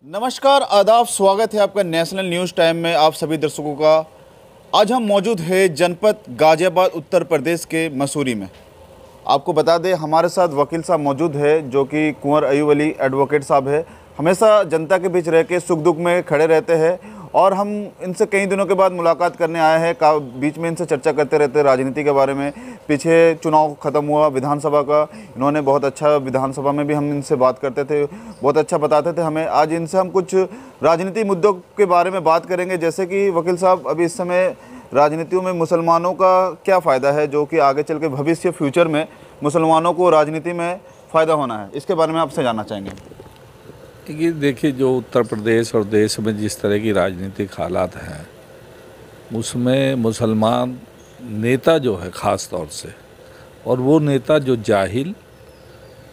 नमस्कार, आदाब, स्वागत है आपका नेशनल न्यूज़ टाइम में आप सभी दर्शकों का। आज हम मौजूद हैं जनपद गाजियाबाद उत्तर प्रदेश के मसूरी में। आपको बता दें हमारे साथ वकील साहब मौजूद है जो कि कुंवर अयूब अली एडवोकेट साहब है। हमेशा जनता के बीच रह के सुख दुख में खड़े रहते हैं और हम इनसे कई दिनों के बाद मुलाकात करने आए हैं। बीच में इनसे चर्चा करते रहते हैं राजनीति के बारे में। पीछे चुनाव ख़त्म हुआ विधानसभा का, इन्होंने बहुत अच्छा, विधानसभा में भी हम इनसे बात करते थे, बहुत अच्छा बताते थे हमें। आज इनसे हम कुछ राजनीति मुद्दों के बारे में बात करेंगे। जैसे कि वकील साहब, अभी इस समय राजनीतियों में मुसलमानों का क्या फ़ायदा है जो कि आगे चल के भविष्य फ्यूचर में मुसलमानों को राजनीति में फ़ायदा होना है, इसके बारे में आपसे जानना चाहेंगे। ये देखिए, जो उत्तर प्रदेश और देश में जिस तरह की राजनीतिक हालात हैं उसमें मुसलमान नेता जो है ख़ास तौर से, और वो नेता जो जाहिल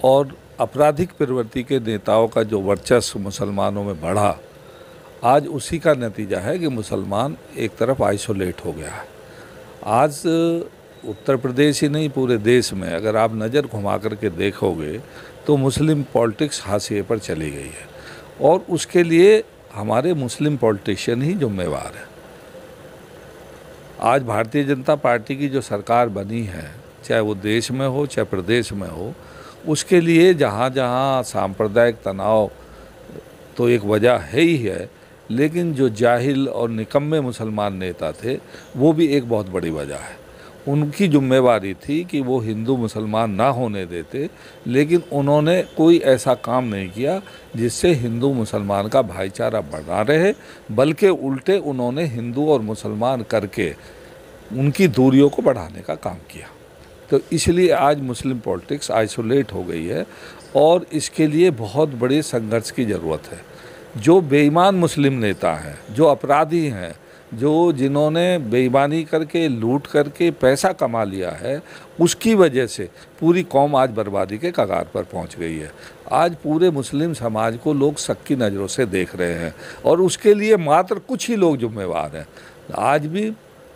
और आपराधिक प्रवृत्ति के नेताओं का जो वर्चस्व मुसलमानों में बढ़ा, आज उसी का नतीजा है कि मुसलमान एक तरफ आइसोलेट हो गया है। आज उत्तर प्रदेश ही नहीं, पूरे देश में अगर आप नज़र घुमा करके देखोगे तो मुस्लिम पॉलिटिक्स हाशिए पर चली गई है, और उसके लिए हमारे मुस्लिम पॉलिटिशियन ही जिम्मेवार है। आज भारतीय जनता पार्टी की जो सरकार बनी है, चाहे वो देश में हो चाहे प्रदेश में हो, उसके लिए जहाँ जहाँ सांप्रदायिक तनाव तो एक वजह है ही है, लेकिन जो जाहिल और निकम्मे मुसलमान नेता थे वो भी एक बहुत बड़ी वजह है। उनकी जिम्मेवारी थी कि वो हिंदू मुसलमान ना होने देते, लेकिन उन्होंने कोई ऐसा काम नहीं किया जिससे हिंदू मुसलमान का भाईचारा बना रहे, बल्कि उल्टे उन्होंने हिंदू और मुसलमान करके उनकी दूरियों को बढ़ाने का काम किया। तो इसलिए आज मुस्लिम पॉलिटिक्स आइसोलेट हो गई है, और इसके लिए बहुत बड़े संघर्ष की ज़रूरत है। जो बेईमान मुस्लिम नेता हैं, जो अपराधी हैं, जिन्होंने बेईमानी करके, लूट करके पैसा कमा लिया है, उसकी वजह से पूरी कौम आज बर्बादी के कगार पर पहुंच गई है। आज पूरे मुस्लिम समाज को लोग शक की नज़रों से देख रहे हैं, और उसके लिए मात्र कुछ ही लोग जिम्मेवार हैं। आज भी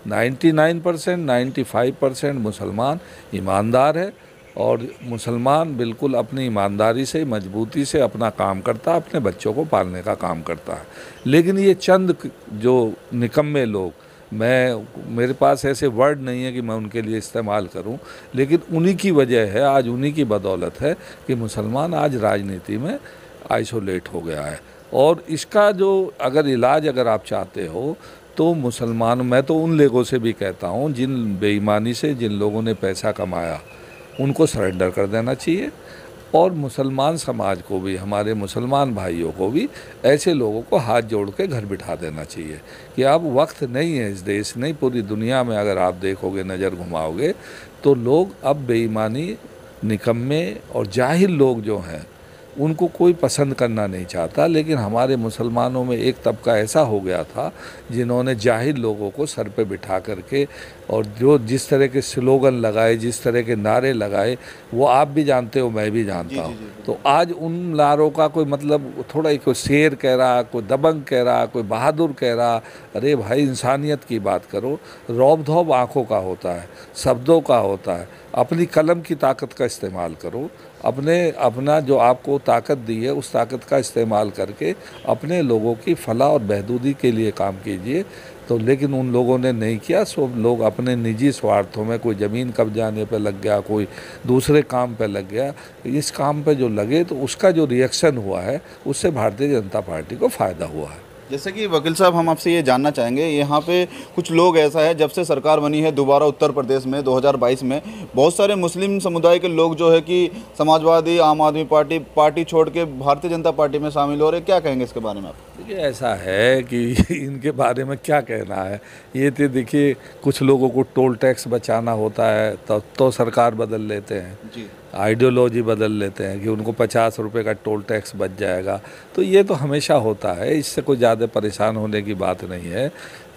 99%, 95% मुसलमान ईमानदार है, और मुसलमान बिल्कुल अपनी ईमानदारी से, मजबूती से अपना काम करता है, अपने बच्चों को पालने का काम करता है। लेकिन ये चंद जो निकम्मे लोग, मेरे पास ऐसे वर्ड नहीं है कि मैं उनके लिए इस्तेमाल करूं, लेकिन उन्हीं की वजह है, आज उन्हीं की बदौलत है कि मुसलमान आज राजनीति में आइसोलेट हो गया है। और इसका जो अगर इलाज अगर आप चाहते हो तो मुसलमान, मैं तो उन लोगों से भी कहता हूं जिन बेईमानी से जिन लोगों ने पैसा कमाया उनको सरेंडर कर देना चाहिए, और मुसलमान समाज को भी, हमारे मुसलमान भाइयों को भी ऐसे लोगों को हाथ जोड़ के घर बिठा देना चाहिए कि अब वक्त नहीं है इस देश, नहीं पूरी दुनिया में अगर आप देखोगे, नज़र घुमाओगे तो लोग अब बेईमानी, निकम्मे और जाहिल लोग जो हैं उनको कोई पसंद करना नहीं चाहता। लेकिन हमारे मुसलमानों में एक तबका ऐसा हो गया था जिन्होंने जाहिल लोगों को सर पे बिठा करके, और जिस तरह के स्लोगन लगाए, जिस तरह के नारे लगाए, वो आप भी जानते हो, मैं भी जानता हूँ। तो आज उन नारों का कोई मतलब थोड़ा ही, कोई शेर कह रहा, कोई दबंग कह रहा, कोई बहादुर कह रहा। अरे भाई, इंसानियत की बात करो। रौब धौब आँखों का होता है, शब्दों का होता है। अपनी कलम की ताकत का इस्तेमाल करो, अपना जो आपको ताकत दी है उस ताकत का इस्तेमाल करके अपने लोगों की फलाह और बहबूदी के लिए काम कीजिए। तो लेकिन उन लोगों ने नहीं किया। सब लोग अपने निजी स्वार्थों में, कोई ज़मीन कब्जाने पे लग गया, कोई दूसरे काम पे लग गया। इस काम पे जो लगे तो उसका जो रिएक्शन हुआ है उससे भारतीय जनता पार्टी को फ़ायदा हुआ है। जैसे कि वकील साहब, हम आपसे ये जानना चाहेंगे, यहाँ पे कुछ लोग ऐसा है, जब से सरकार बनी है दोबारा उत्तर प्रदेश में 2022 में, बहुत सारे मुस्लिम समुदाय के लोग जो है कि समाजवादी, आम आदमी पार्टी छोड़ के भारतीय जनता पार्टी में शामिल हो रहे। क्या कहेंगे इसके बारे में आप? देखिए, ऐसा है कि इनके बारे में क्या कहना है। ये तो देखिए, कुछ लोगों को टोल टैक्स बचाना होता है तो सरकार बदल लेते हैं जी, आइडियोलॉजी बदल लेते हैं कि उनको 50 रुपये का टोल टैक्स बच जाएगा। तो ये तो हमेशा होता है, इससे कोई ज़्यादा परेशान होने की बात नहीं है।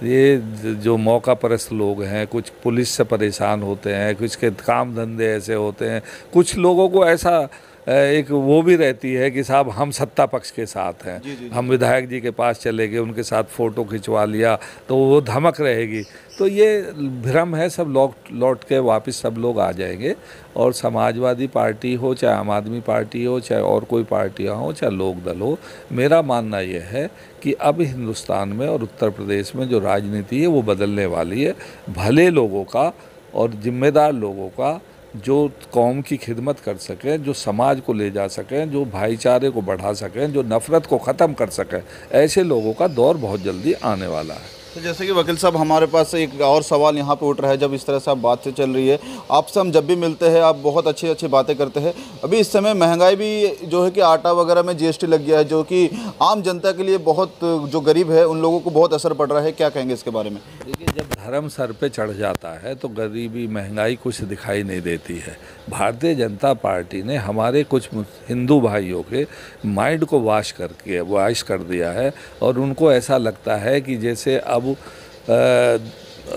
ये जो मौका परस्त लोग हैं, कुछ पुलिस से परेशान होते हैं, कुछ के काम धंधे ऐसे होते हैं, कुछ लोगों को ऐसा एक वो भी रहती है कि साहब हम सत्ता पक्ष के साथ हैं, जी, जी, जी। हम विधायक जी के पास चले गए, उनके साथ फ़ोटो खिंचवा लिया तो वो धमक रहेगी। तो ये भ्रम है, सब लौट के वापस सब लोग आ जाएंगे। और समाजवादी पार्टी हो, चाहे आम आदमी पार्टी हो, चाहे और कोई पार्टियाँ हो, चाहे लोक दल हो, मेरा मानना ये है कि अब हिंदुस्तान में और उत्तर प्रदेश में जो राजनीति है वो बदलने वाली है। भले लोगों का और जिम्मेदार लोगों का, जो कौम की खिदमत कर सकें, जो समाज को ले जा सकें, जो भाईचारे को बढ़ा सकें, जो नफ़रत को ख़त्म कर सकें, ऐसे लोगों का दौर बहुत जल्दी आने वाला है। तो जैसे कि वकील साहब, हमारे पास एक और सवाल यहाँ पे उठ रहा है। जब इस तरह से आप बात से चल रही है, आपसे हम जब भी मिलते हैं आप बहुत अच्छी अच्छी बातें करते हैं। अभी इस समय महंगाई भी जो है कि आटा वगैरह में जीएसटी लग गया है, जो कि आम जनता के लिए बहुत, जो गरीब है उन लोगों को बहुत असर पड़ रहा है। क्या कहेंगे इसके बारे में? देखिए, जब धर्म सर पे चढ़ जाता है तो गरीबी महंगाई कुछ दिखाई नहीं देती है। भारतीय जनता पार्टी ने हमारे कुछ हिंदू भाइयों के माइंड को वाश कर दिया है और उनको ऐसा लगता है कि जैसे अब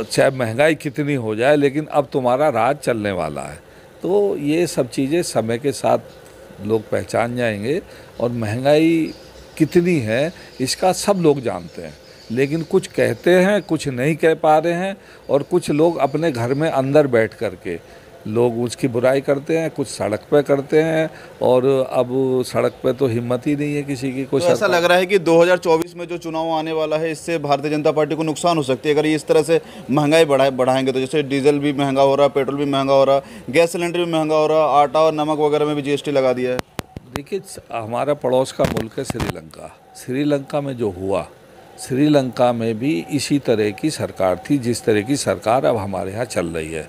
चाहे महंगाई कितनी हो जाए लेकिन अब तुम्हारा राज चलने वाला है। तो ये सब चीज़ें समय के साथ लोग पहचान जाएंगे और महंगाई कितनी है इसका सब लोग जानते हैं, लेकिन कुछ कहते हैं, कुछ नहीं कह पा रहे हैं, और कुछ लोग अपने घर में अंदर बैठ करके लोग उसकी बुराई करते हैं, कुछ सड़क पे करते हैं। और अब सड़क पे तो हिम्मत ही नहीं है किसी की। कुछ तो ऐसा लग रहा है कि 2024 में जो चुनाव आने वाला है, इससे भारतीय जनता पार्टी को नुकसान हो सकती है अगर ये इस तरह से महंगाई बढ़ाएंगे। तो जैसे डीजल भी महंगा हो रहा, पेट्रोल भी महंगा हो रहा, गैस सिलेंडर भी महंगा हो रहा, आटा और नमक वगैरह में भी जीएसटी लगा दिया है। देखिए, हमारा पड़ोस का मुल्क है श्रीलंका। श्रीलंका में जो हुआ, श्रीलंका में भी इसी तरह की सरकार थी जिस तरह की सरकार अब हमारे यहाँ चल रही है।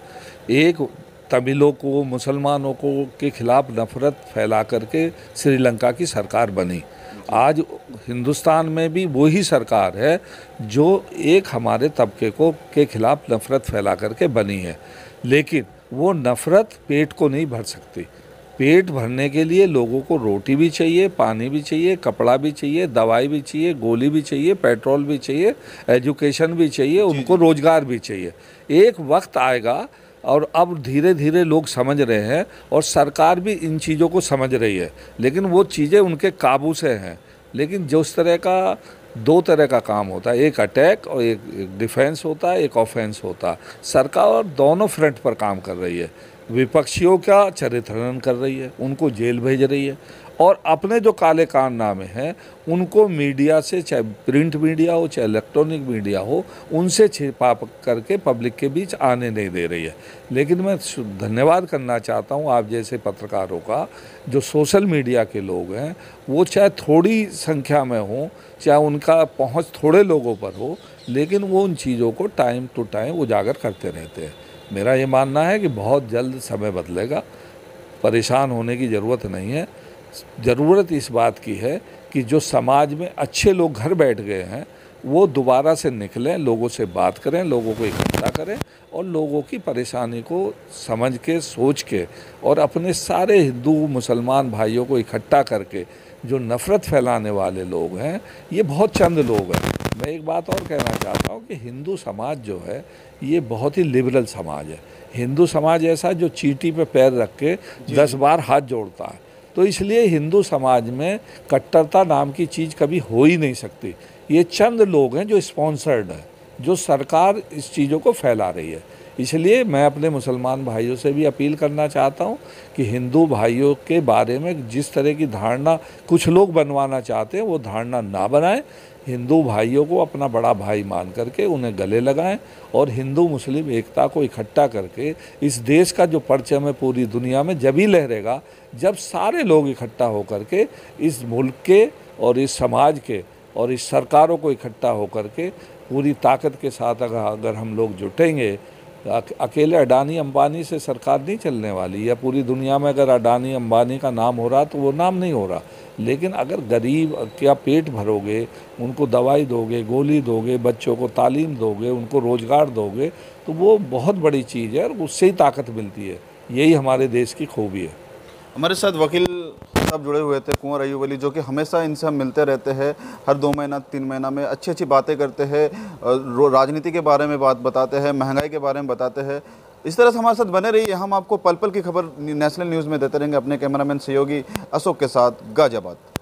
एक तमिलों को, मुसलमानों को के खिलाफ नफरत फैला करके श्रीलंका की सरकार बनी। आज हिंदुस्तान में भी वही सरकार है जो एक हमारे तबके को के खिलाफ नफरत फैला करके बनी है। लेकिन वो नफरत पेट को नहीं भर सकती। पेट भरने के लिए लोगों को रोटी भी चाहिए, पानी भी चाहिए, कपड़ा भी चाहिए, दवाई भी चाहिए, गोली भी चाहिए, पेट्रोल भी चाहिए, एजुकेशन भी चाहिए, उनको रोजगार भी चाहिए। एक वक्त आएगा और अब धीरे धीरे लोग समझ रहे हैं और सरकार भी इन चीज़ों को समझ रही है, लेकिन वो चीज़ें उनके काबू से हैं। लेकिन जो उस तरह का दो तरह का काम होता है, एक अटैक और एक डिफेंस होता है, एक ऑफेंस होता है। सरकार दोनों फ्रंट पर काम कर रही है। विपक्षियों का चरित्रहनन कर रही है, उनको जेल भेज रही है, और अपने जो काले कारनामे हैं उनको मीडिया से, चाहे प्रिंट मीडिया हो चाहे इलेक्ट्रॉनिक मीडिया हो, उनसे छिपा करके पब्लिक के बीच आने नहीं दे रही है। लेकिन मैं धन्यवाद करना चाहता हूँ आप जैसे पत्रकारों का, जो सोशल मीडिया के लोग हैं, वो चाहे थोड़ी संख्या में हो, चाहे उनका पहुँच थोड़े लोगों पर हो, लेकिन वो उन चीज़ों को टाइम टू टाइम उजागर करते रहते हैं। मेरा ये मानना है कि बहुत जल्द समय बदलेगा, परेशान होने की ज़रूरत नहीं है। ज़रूरत इस बात की है कि जो समाज में अच्छे लोग घर बैठ गए हैं वो दोबारा से निकलें, लोगों से बात करें, लोगों को इकट्ठा करें और लोगों की परेशानी को समझ के, सोच के, और अपने सारे हिंदू मुसलमान भाइयों को इकट्ठा करके जो नफ़रत फैलाने वाले लोग हैं, ये बहुत चंद लोग हैं। मैं एक बात और कहना चाहता हूँ कि हिंदू समाज जो है ये बहुत ही लिबरल समाज है। हिंदू समाज ऐसा जो चींटी पे पैर रख के 10 बार हाथ जोड़ता है। तो इसलिए हिंदू समाज में कट्टरता नाम की चीज़ कभी हो ही नहीं सकती। ये चंद लोग हैं जो स्पॉन्सर्ड हैं, जो सरकार इस चीज़ों को फैला रही है। इसलिए मैं अपने मुसलमान भाइयों से भी अपील करना चाहता हूं कि हिंदू भाइयों के बारे में जिस तरह की धारणा कुछ लोग बनवाना चाहते हैं वो धारणा ना बनाएं। हिंदू भाइयों को अपना बड़ा भाई मान करके उन्हें गले लगाएं और हिंदू मुस्लिम एकता को इकट्ठा करके इस देश का जो परचम है पूरी दुनिया में जब ही लहरेगा जब सारे लोग इकट्ठा होकर के इस मुल्क के और इस समाज के और इस सरकारों को इकट्ठा होकर के पूरी ताकत के साथ अगर हम लोग जुटेंगे। अकेले अडानी अंबानी से सरकार नहीं चलने वाली, या पूरी दुनिया में अगर अडानी अंबानी का नाम हो रहा तो वो नाम नहीं हो रहा। लेकिन अगर गरीब क्या पेट भरोगे, उनको दवाई दोगे, गोली दोगे, बच्चों को तालीम दोगे, उनको रोज़गार दोगे, तो वो बहुत बड़ी चीज़ है और उससे ही ताकत मिलती है। यही हमारे देश की खूबी है। हमारे साथ वकील साहब जुड़े हुए थे, कुंवर अयूब अली, जो कि हमेशा इनसे हम मिलते रहते हैं। हर 2 महीना 3 महीना में अच्छी अच्छी बातें करते हैं, राजनीति के बारे में बात बताते हैं, महंगाई के बारे में बताते हैं। इस तरह से हमारे साथ बने रहिए, हम आपको पल पल की खबर नेशनल न्यूज़ में देते रहेंगे। अपने कैमरामैन सहयोगी अशोक के साथ गाजियाबाद।